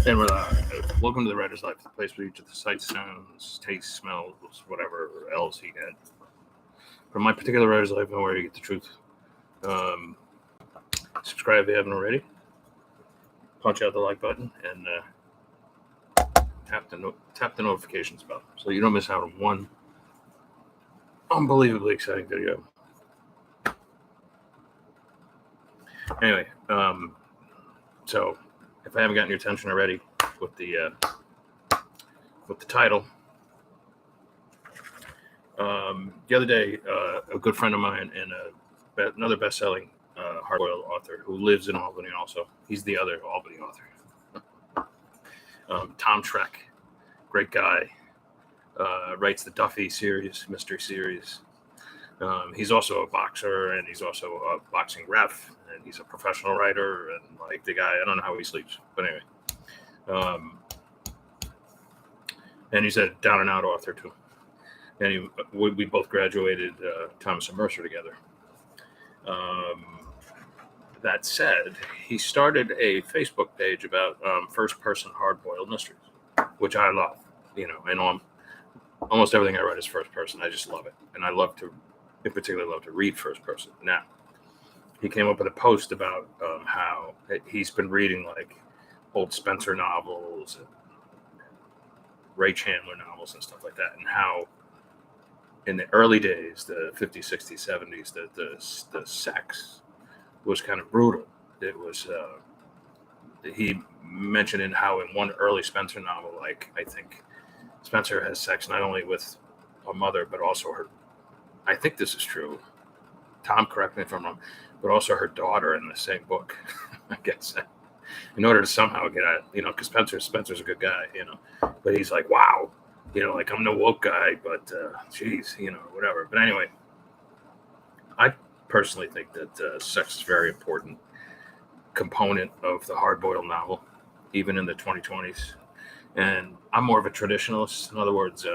And welcome to the writer's life, the place where each of the sights, sounds, tastes, smells, whatever else you get. From my particular writer's life, and where you get the truth. Subscribe if you haven't already. Punch out the like button and tap the notifications bell so you don't miss out on one unbelievably exciting video. Anyway, so if I haven't gotten your attention already with the title, the other day, a good friend of mine and another best-selling hardboiled author who lives in Albany also. He's the other Albany author. Tom Schreck, great guy, writes the Duffy series, mystery series. He's also a boxer, and he's also a boxing ref, and he's a professional writer, and like the guy, I don't know how he sleeps, but anyway. And he's a down and out author too. And we both graduated Thomas and Mercer together. That said, he started a Facebook page about first-person hard-boiled mysteries, which I love. And almost everything I write is first-person. I just love it, and in particular, love to read first-person. Now, he came up with a post about how he's been reading like old Spencer novels and Ray Chandler novels and stuff like that, and how in the early days, the 50s, 60s, 70s, the sex was kind of brutal. It was, he mentioned in how in one early Spencer novel, like, I think Spencer has sex not only with a mother, but also her, I think this is true, Tom, correct me if I'm wrong, but also her daughter in the same book, I guess, in order to somehow get at, because Spencer's a good guy, but he's like, wow, like I'm no woke guy, but geez, whatever. But anyway, I personally think that sex is a very important component of the hard-boiled novel, even in the 2020s. And I'm more of a traditionalist. In other words,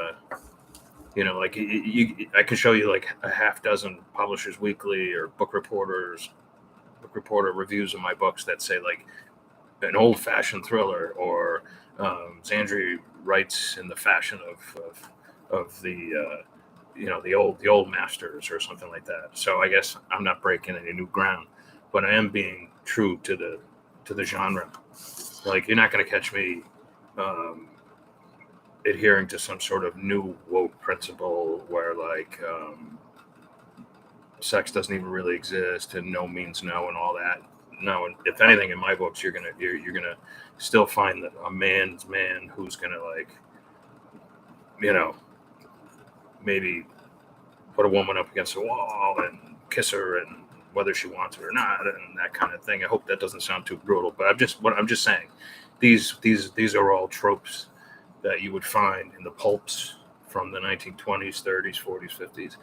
like I could show you like a half dozen Publishers Weekly or book reporter reviews of my books that say like an old-fashioned thriller, or Zandri writes in the fashion of the the old masters or something like that. So I guess I'm not breaking any new ground, but I am being true to the genre. Like, you're not going to catch me adhering to some sort of new woke principle where like sex doesn't even really exist and no means no and all that. No, and if anything, in my books, you're gonna still find that a man's man who's gonna like, maybe put a woman up against a wall and kiss her, and whether she wants it or not, and that kind of thing. I hope that doesn't sound too brutal, but I'm just saying, these are all tropes that you would find in the pulps from the 1920s, 30s, 40s, 50s,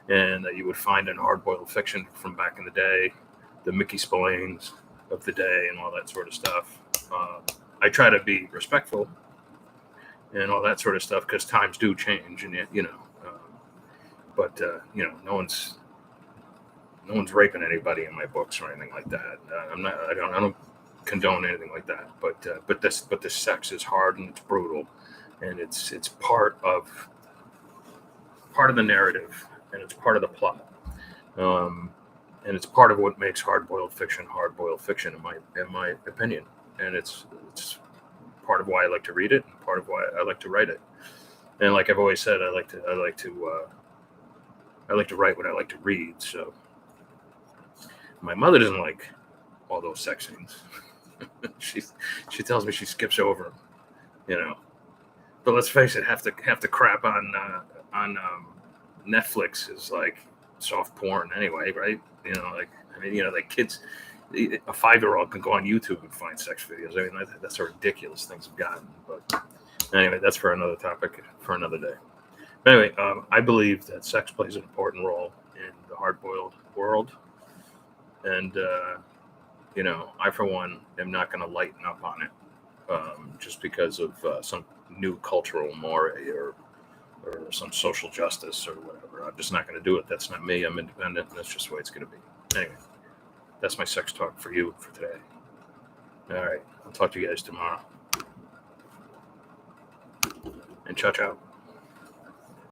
and that you would find in hard-boiled fiction from back in the day. The Mickey Spillanes of the day and all that sort of stuff. I try to be respectful and all that sort of stuff because times do change, and but no one's raping anybody in my books or anything like that. I don't condone anything like that. But this sex is hard and it's brutal, and it's part of the narrative, and it's part of the plot. And it's part of what makes hard-boiled fiction in my opinion. And it's part of why I like to read it, and part of why I like to write it. And like I've always said, I like to write what I like to read. So my mother doesn't like all those sex scenes. she tells me she skips over them, But let's face it, half the crap on Netflix is like soft porn anyway, right? Like kids, a 5-year-old can go on YouTube and find sex videos. I mean, that's how ridiculous things have gotten. But anyway, that's for another topic for another day. But anyway, I believe that sex plays an important role in the hard-boiled world. And, I, for one, am not going to lighten up on it just because of some new cultural mores or some social justice or whatever. I'm just not going to do it. That's not me. I'm independent, and that's just the way it's going to be. Anyway, that's my sex talk for you for today. All right. I'll talk to you guys tomorrow. and ciao ciao.